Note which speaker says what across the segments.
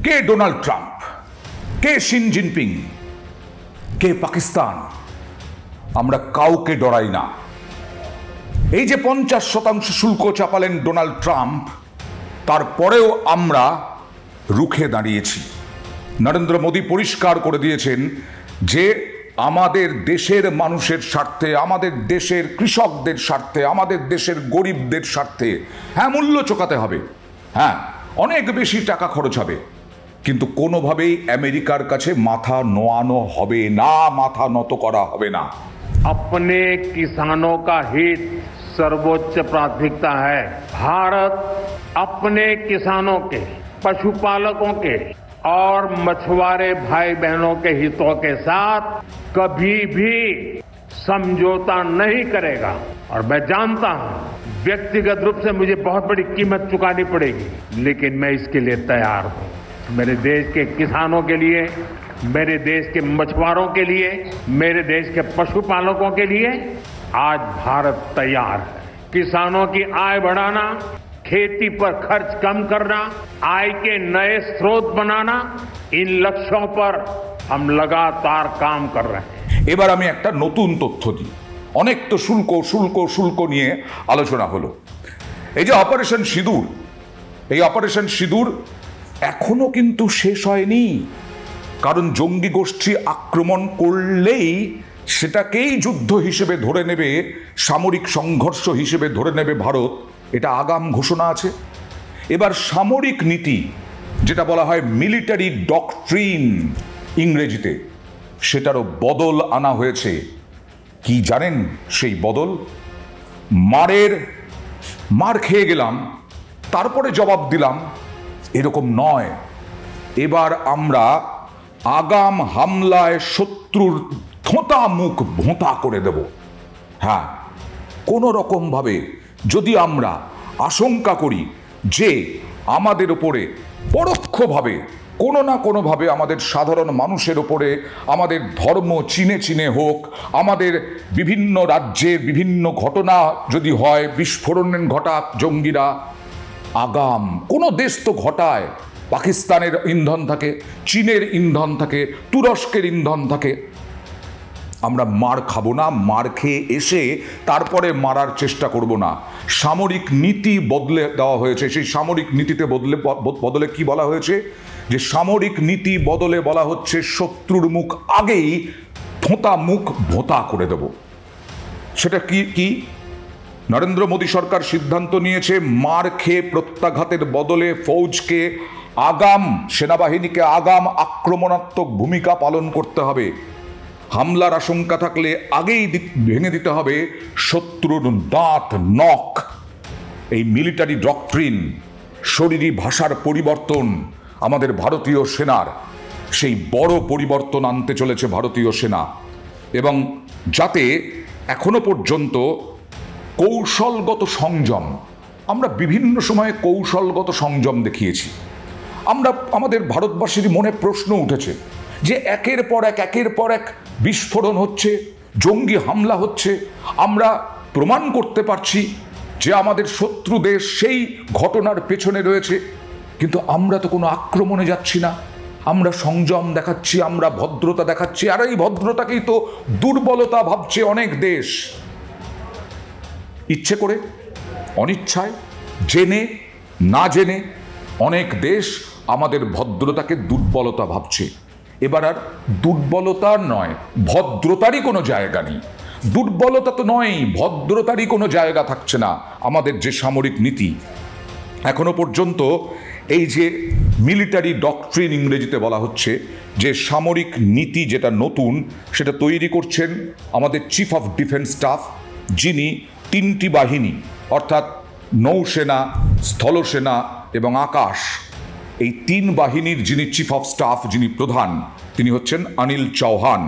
Speaker 1: কে Donald Trump, কে Xi Jinping, কে পাকিস্তান, আমরা কাউকে ডরাই না। এই যে 50% শুল্ক চাপালেন ডোনাল্ড ট্রাম্প, তারপরেও আমরা রুখে দাঁড়িয়েছি। নরেন্দ্র মোদী পরিষ্কার করে দিয়েছেন যে আমাদের দেশের মানুষের স্বার্থে, আমাদের দেশের কৃষকদের স্বার্থে, আমাদের দেশের গরিবদের স্বার্থে, হ্যাঁ মূল্য চোকাতে হবে, হ্যাঁ অনেক বেশি টাকা খরচ হবে, কিন্তু কোনোভাবেই আমেরিকার কাছে মাথা নোয়ানো হবে না, মাথা নত করা হবে না।
Speaker 2: अपने किसानों का हित सर्वोच्च प्राथमिकता है। भारत अपने किसानों के, पशुपालकों के और मछुआरे भाई बहनों के हितों के साथ कभी भी समझौता नहीं करेगा। और मैं जानता हूं व्यक्तिगत रूप से मुझे बहुत बड़ी कीमत चुकानी पड़ेगी, लेकिन मैं इसके लिए तैयार हूं। मेरे देश के किसानों के लिए, मेरे देश के मछुआरों के लिए, मेरे देश के पशुपालकों के लिए आज भारत तैयार है। किसानों की आय बढ़ाना, खेती पर खर्च कम करना, आय के नए स्रोत बनाना, इन लक्ष्यों पर हम लगातार काम कर रहे हैं।
Speaker 1: এবার আমি একটা নতুন তথ্য দিই। অনেক তো শুল্ক নিয়ে আলোচনা হলো। এই যে অপারেশন সিঁদুর, এই অপারেশন সিঁদুর এখনো কিন্তু শেষ হয়নি। কারণ জঙ্গি গোষ্ঠী আক্রমণ করলেই সেটাকেই যুদ্ধ হিসেবে ধরে নেবে, সামরিক সংঘর্ষ হিসেবে ধরে নেবে ভারত, এটা আগাম ঘোষণা আছে। এবার সামরিক নীতি, যেটা বলা হয় মিলিটারি ডকট্রিন ইংরেজিতে, সেটারও বদল আনা হয়েছে। কি জানেন সেই বদল? মার খেয়ে গেলাম তারপরে জবাব দিলাম, এরকম নয়। এবার আমরা আগাম হামলায় শত্রুর থোঁতা মুখ ভোঁতা করে দেব। হ্যাঁ, কোনো রকমভাবে যদি আমরা আশঙ্কা করি যে আমাদের উপরে পরোক্ষভাবে কোনো না কোনোভাবে আমাদের সাধারণ মানুষের উপরে, আমাদের ধর্ম চিনে হোক, আমাদের বিভিন্ন রাজ্যের বিভিন্ন ঘটনা যদি হয়, বিস্ফোরণ ঘটাক জঙ্গিরা, আগাম কোনো দেশ তো ঘটায়, পাকিস্তানের ইন্ধন থাকে, চীনের ইন্ধন থাকে, তুরস্কের ইন্ধন থাকে। আমরা মার খাবো না, মার খেয়ে এসে তারপরে মারার চেষ্টা করব না। সামরিক নীতি বদলে দেওয়া হয়েছে। সেই সামরিক নীতিতে বদলে কি বলা হয়েছে? যে সামরিক নীতি বদলে বলা হচ্ছে শত্রুর মুখ আগেই থোঁতা মুখ ভোঁতা করে দেব। সেটা কি? নরেন্দ্র মোদী সরকার সিদ্ধান্ত নিয়েছে মার খেয়ে প্রত্যাঘাতের বদলে ফৌজকে সেনাবাহিনীকে আগাম আক্রমণাত্মক ভূমিকা পালন করতে হবে। হামলার আশঙ্কা থাকলে আগেই ভেঙে দিতে হবে শত্রুর দাঁত নখ। এই মিলিটারি ডক্ট্রিন, শরীরী ভাষার পরিবর্তন আমাদের ভারতীয় সেনার, সেই বড় পরিবর্তন আনতে চলেছে ভারতীয় সেনা। এবং যাতে এখনো পর্যন্ত কৌশলগত সংযম, আমরা বিভিন্ন সময়ে কৌশলগত সংযম দেখিয়েছি। আমাদের ভারতবাসীর মনে প্রশ্ন উঠেছে যে একের পর এক বিস্ফোরণ হচ্ছে, জঙ্গি হামলা হচ্ছে, আমরা প্রমাণ করতে পারছি যে আমাদের শত্রু দেশ সেই ঘটনার পেছনে রয়েছে, কিন্তু আমরা তো কোনো আক্রমণে যাচ্ছি না, আমরা সংযম দেখাচ্ছি, আমরা ভদ্রতা দেখাচ্ছি। আর এই ভদ্রতাকেই তো দুর্বলতা ভাবছে অনেক দেশ। ইচ্ছে করে, অনিচ্ছায়, জেনে না জেনে অনেক দেশ আমাদের ভদ্রতাকে দুর্বলতা ভাবছে। এবার আর দুর্বলতা নয়, ভদ্রতারই কোনো জায়গা নেই। দুর্বলতা তো নয়, ভদ্রতারই কোনো জায়গা থাকছে না আমাদের যে সামরিক নীতি। এখনো পর্যন্ত এই যে মিলিটারি ডকট্রিন ইংরেজিতে বলা হচ্ছে, যে সামরিক নীতি যেটা নতুন, সেটা তৈরি করছেন আমাদের চিফ অফ ডিফেন্স স্টাফ, যিনি 3টি বাহিনী অর্থাৎ নৌসেনা, স্থলসেনা এবং আকাশ, এই 3 বাহিনীর যিনি চিফ অফ স্টাফ, যিনি প্রধান, তিনি হচ্ছেন অনিল চৌহান।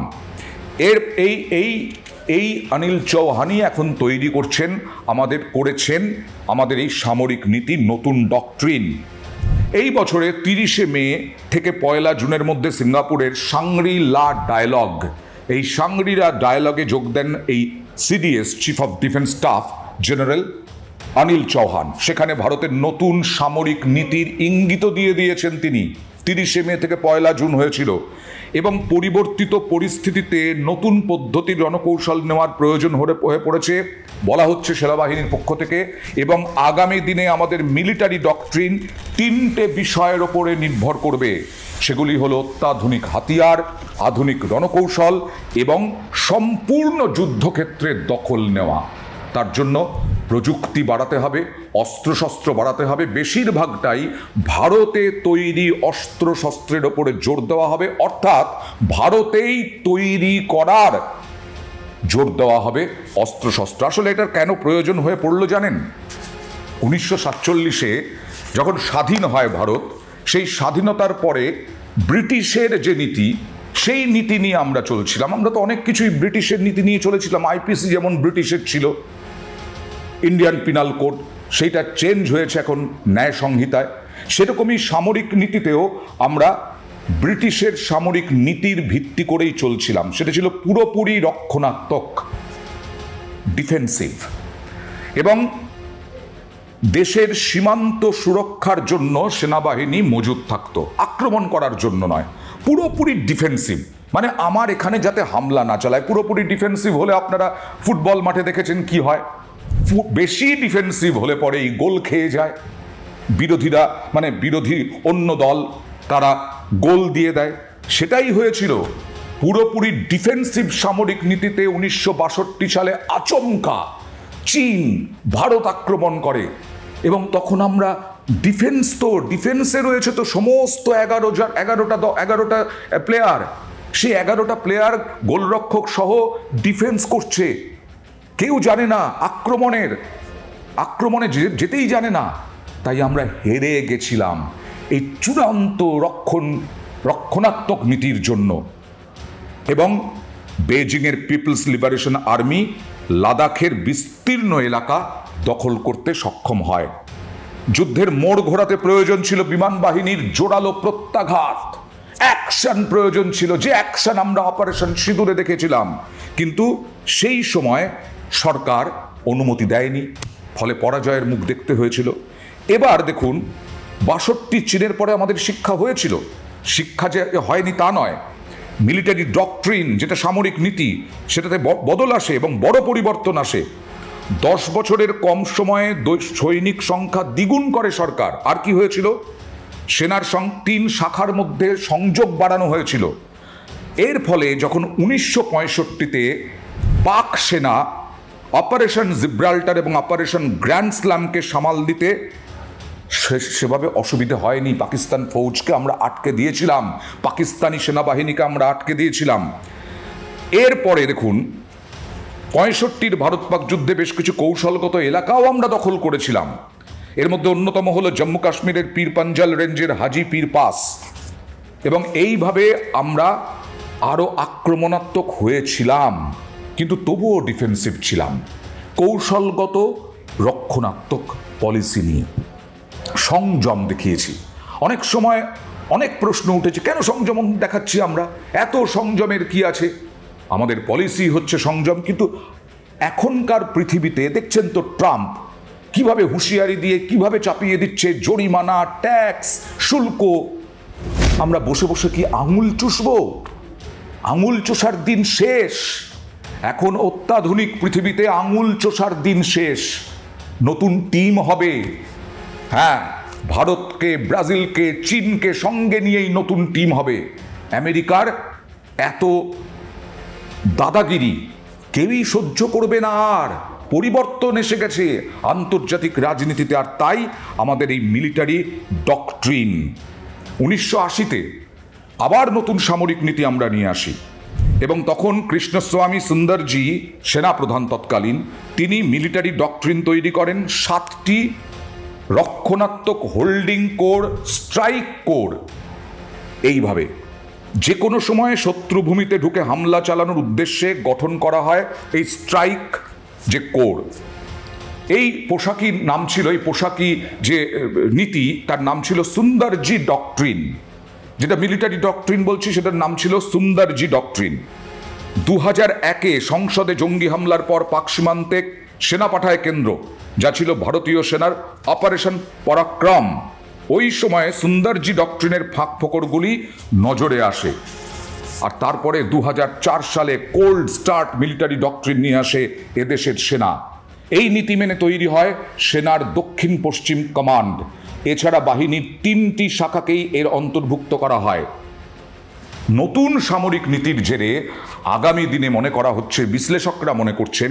Speaker 1: এই অনিল চৌহানই এখন তৈরি করেছেন আমাদের এই সামরিক নীতি নতুন ডকট্রিন। এই বছরে 30শে মে থেকে 1 জুনের মধ্যে সিঙ্গাপুরের শাংরি-লা ডায়ালগ, এই শাংরি-লা ডায়ালগে যোগ দেন এই CDS chief of defence staff general Anil Chauhan. সেখানে ভারতের নতুন সামরিক নীতির ইঙ্গিত দিয়ে দিয়েছেন তিনি। 30শে মে থেকে 1 জুন হয়েছিল, এবং পরিবর্তিত পরিস্থিতিতে নতুন পদ্ধতির রণকৌশল নেওয়ার প্রয়োজন হয়ে পড়েছে বলা হচ্ছে সেনাবাহিনীর পক্ষ থেকে। এবং আগামী দিনে আমাদের মিলিটারি ডক্ট্রিন 3টে বিষয়ের ওপরে নির্ভর করবে। সেগুলি হলো অত্যাধুনিক হাতিয়ার, আধুনিক রণকৌশল এবং সম্পূর্ণ যুদ্ধক্ষেত্রের দখল নেওয়া। তার জন্য প্রযুক্তি বাড়াতে হবে, অস্ত্রশস্ত্র বাড়াতে হবে, বেশিরভাগটাই ভারতে তৈরি অস্ত্রশস্ত্রের ওপরে জোর দেওয়া হবে, অর্থাৎ ভারতেই তৈরি করার জোর দেওয়া হবে অস্ত্রশস্ত্র। আসলে এটার কেন প্রয়োজন হয়ে পড়লো জানেন? 1947-এ যখন স্বাধীন হয় ভারত, সেই স্বাধীনতার পরে ব্রিটিশের যে নীতি, সেই নীতি নিয়ে আমরা চলছিলাম। আমরা তো অনেক কিছুই ব্রিটিশের নীতি নিয়ে চলেছিলাম। আইপিসি যেমন ব্রিটিশের ছিল, ইন্ডিয়ান পিনাল কোড, সেইটা চেঞ্জ হয়েছে এখন ন্যায় সংহিতায়। সেরকমই সামরিক নীতিতেও আমরা ব্রিটিশের সামরিক নীতির ভিত্তি করেই চলছিলাম। সেটা ছিল পুরোপুরি রক্ষণাত্মক, ডিফেন্সিভ, এবং দেশের সীমান্ত সুরক্ষার জন্য সেনাবাহিনী মজুদ থাকতো, আক্রমণ করার জন্য নয়। পুরোপুরি ডিফেন্সিভ, মানে আমার এখানে যাতে হামলা না চালায়। পুরোপুরি ডিফেন্সিভ হলে আপনারা ফুটবল মাঠে দেখেছেন কি হয়, বেশি ডিফেন্সিভ হলে পরেই গোল খেয়ে যায় বিরোধীরা, মানে বিরোধী অন্য দল, তারা গোল দিয়ে দেয়। সেটাই হয়েছিল পুরোপুরি ডিফেন্সিভ সামরিক নীতিতে। 1962 সালে আচমকা চীন ভারত আক্রমণ করে, এবং তখন আমরা ডিফেন্সে রয়েছে তো সমস্ত 11টা প্লেয়ার, সেই 11টা প্লেয়ার গোলরক্ষক সহ ডিফেন্স করছে। কেউ জানে না আক্রমণে যেতেই জানে না। তাই আমরা হেরে গেছিলাম এই চূড়ান্ত রক্ষণাত্মক নীতির জন্য। এবং বেজিংয়ের পিপলস লিবারেশন আর্মি লাদাখের বিস্তীর্ণ এলাকা দখল করতে সক্ষম হয়। যুদ্ধের মোড় ঘোরাতে প্রয়োজন ছিল বিমান বাহিনীর জোরালো প্রত্যাঘাত, অ্যাকশন প্রয়োজন ছিল, যে অ্যাকশন আমরা অপারেশন সিঁদুরে দেখেছিলাম। কিন্তু সেই সময় সরকার অনুমতি দেয়নি, ফলে পরাজয়ের মুখ দেখতে হয়েছিল। এবার দেখুন, 62 চীনের পরে আমাদের শিক্ষা হয়েছিল। শিক্ষা যে হয়নি তা নয়, মিলিটারি ডক্ট্রিন যেটা সামরিক নীতি, সেটাতে বদল আসে এবং বড় পরিবর্তন আসে। 10 বছরের কম সময়ে সৈনিক সংখ্যা দ্বিগুণ করে সরকার। আর কি হয়েছিল? সেনার 3 শাখার মধ্যে সংযোগ বাড়ানো হয়েছিল। এর ফলে যখন 1965-তে পাক সেনা অপারেশন জিব্রাল্টার এবং অপারেশন গ্র্যান্ড স্ল্যামকে সামাল দিতে সেভাবে অসুবিধে হয়নি। পাকিস্তান ফৌজকে আমরা আটকে দিয়েছিলাম, পাকিস্তানি সেনাবাহিনীকে আমরা আটকে দিয়েছিলাম। এরপরে দেখুন, 65-র ভারত পাক যুদ্ধে বেশ কিছু কৌশলগত এলাকাও আমরা দখল করেছিলাম। এর মধ্যে অন্যতম হলো জম্মু কাশ্মীরের পীর পাঞ্জাল রেঞ্জের হাজি পীর পাস। এবং এইভাবে আমরা আরও আক্রমণাত্মক হয়েছিলাম, কিন্তু তবুও ডিফেন্সিভ ছিলাম। কৌশলগত রক্ষণাত্মক পলিসি নিয়ে সংযম দেখিয়েছি। অনেক সময় অনেক প্রশ্ন উঠেছে, কেন সংযম দেখাচ্ছি আমরা? এত সংযমের কি আছে? আমাদের পলিসি হচ্ছে সংযম। কিন্তু এখনকার পৃথিবীতে দেখছেন তো ট্রাম্প কিভাবে হুঁশিয়ারি দিয়ে কিভাবে চাপিয়ে দিচ্ছে জরিমানা, ট্যাক্স, শুল্ক। আমরা বসে বসে কি আঙুল চুষবো? আঙুল চষার দিন শেষ। এখন অত্যাধুনিক পৃথিবীতে আঙুল চষার দিন শেষ। নতুন টিম হবে। হ্যাঁ, ভারতকে, ব্রাজিলকে, চীনকে সঙ্গে নিয়েই নতুন টিম হবে। আমেরিকার এত দাদাগিরি কেউই সহ্য করবে না। আর পরিবর্তন এসে গেছে আন্তর্জাতিক রাজনীতিতে। আর তাই আমাদের এই মিলিটারি ডক্ট্রিন। 1980-তে আবার নতুন সামরিক নীতি আমরা নিয়ে আসি, এবং তখন কৃষ্ণস্বামী সুন্দরজি সেনাপ্রধান তৎকালীন, তিনি মিলিটারি ডক্ট্রিন তৈরি করেন 7টি রক্ষণাত্মক হোল্ডিং কোর, স্ট্রাইক কোর। এইভাবে যে কোনো সময়ে শত্রুভূমিতে ঢুকে হামলা চালানোর উদ্দেশ্যে গঠন করা হয় এই স্ট্রাইক যে কোর। এই পোশাকি নাম ছিল, এই পোশাকি যে নীতি, তার নাম ছিল সুন্দরজি ডক্ট্রিন। যেটা মিলিটারি ডক্ট্রিন বলছি, সেটার নাম ছিল সুন্দরজি ডক্ট্রিন। 2001-এ সংসদে জঙ্গি হামলার পর পাক সীমান্তে সেনা পাঠায় কেন্দ্র, যা ছিল ভারতীয় সেনার অপারেশন পরাক্রম। ওই সময়ে সুন্দরজি ডক্ট্রিনের ফাঁক ফোকরগুলি নজরে আসে। আর তারপরে 2004 সালে কোল্ড স্টার্ট মিলিটারি ডক্ট্রিন নিয়ে আসে এদেশের সেনা। এই নীতি মেনে তৈরি হয় সেনার দক্ষিণ পশ্চিম কমান্ড। এছাড়া বাহিনীর 3টি শাখাকেই এর অন্তর্ভুক্ত করা হয়। নতুন সামরিক নীতির জেরে আগামী দিনে মনে করা হচ্ছে, বিশ্লেষকরা মনে করছেন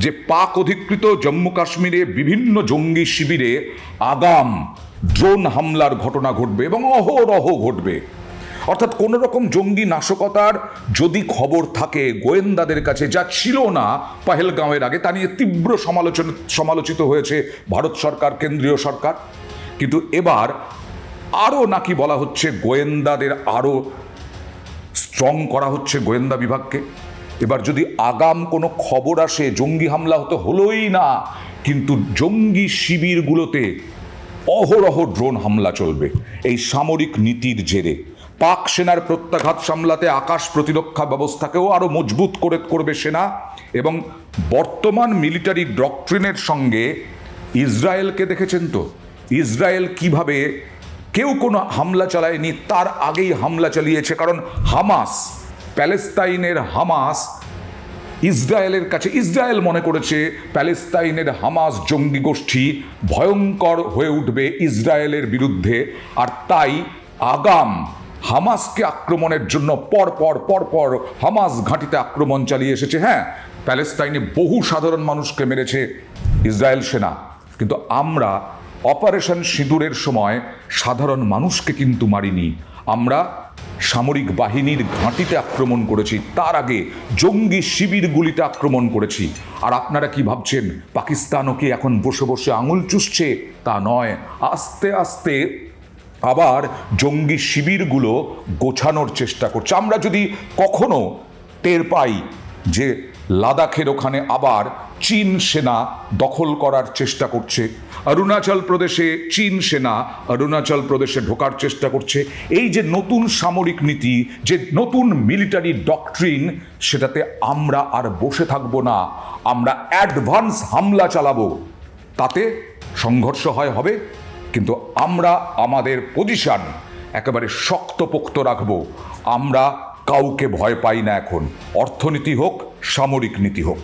Speaker 1: যে পাক অধিকৃত জম্মু কাশ্মীরে বিভিন্ন জঙ্গি শিবিরে আগাম ড্রোন হামলার ঘটনা ঘটবে এবং অহরহ ঘটবে। অর্থাৎ কোনো রকম জঙ্গি নাশকতার যদি খবর থাকে গোয়েন্দাদের কাছে, যা ছিল না পহেলগাঁওয়ের আগে, তা নিয়ে তীব্র সমালোচিত হয়েছে ভারত সরকার, কেন্দ্রীয় সরকার। কিন্তু এবার আরও নাকি বলা হচ্ছে গোয়েন্দাদের আরও স্ট্রং করা হচ্ছে, গোয়েন্দা বিভাগকে। এবার যদি আগাম কোনো খবর আসে, জঙ্গি হামলা হলোই না, কিন্তু জঙ্গি শিবিরগুলোতে অহরহ ড্রোন হামলা চলবে এই সামরিক নীতির জেরে। পাক সেনার প্রত্যাঘাত সামলাতে আকাশ প্রতিরক্ষা ব্যবস্থাকেও আরও মজবুত করবে সেনা। এবং বর্তমান মিলিটারি ডক্ট্রিনের সঙ্গে ইসরায়েলকে দেখেছেন তো, ইসরায়েল কিভাবে কেউ কোনো হামলা চালায়নি, তার আগেই হামলা চালিয়েছে। কারণ হামাস, প্যালেস্তাইনের হামাস ইসরায়েলের কাছে, ইসরায়েল মনে করেছে প্যালেস্তাইনের হামাস জঙ্গি গোষ্ঠী ভয়ঙ্কর হয়ে উঠবে ইসরায়েলের বিরুদ্ধে। আর তাই আগাম হামাসকে আক্রমণের জন্য পরপর হামাস ঘাঁটিতে আক্রমণ চালিয়ে এসেছে। হ্যাঁ, প্যালেস্তাইনে বহু সাধারণ মানুষকে মেরেছে ইসরায়েল সেনা, কিন্তু আমরা অপারেশন সিঁদুরের সময় সাধারণ মানুষকে কিন্তু মারিনি। আমরা সামরিক বাহিনীর ঘাঁটিতে আক্রমণ করেছি, তার আগে জঙ্গি শিবিরগুলিতে আক্রমণ করেছি। আর আপনারা কি ভাবছেন পাকিস্তানও কি এখন বসে বসে আঙুল চুষছে? তা নয়, আস্তে আস্তে আবার জঙ্গি শিবিরগুলো গোছানোর চেষ্টা করছে। আমরা যদি কখনো টের পাই যে লাদাখের ওখানে আবার চীন সেনা দখল করার চেষ্টা করছে, অরুণাচল প্রদেশে চীন সেনা অরুণাচল প্রদেশে ঢোকার চেষ্টা করছে, এই যে নতুন সামরিক নীতি, যে নতুন মিলিটারি ডক্ট্রিন, সেটাতে আমরা আর বসে থাকবো না, আমরা অ্যাডভান্স হামলা চালাবো। তাতে সংঘর্ষ হবে, কিন্তু আমরা আমাদের পজিশন একেবারে শক্তপোক্ত রাখবো। আমরা কাউকে ভয় পাই না এখন, অর্থনীতি হোক, সামরিক নীতি হোক।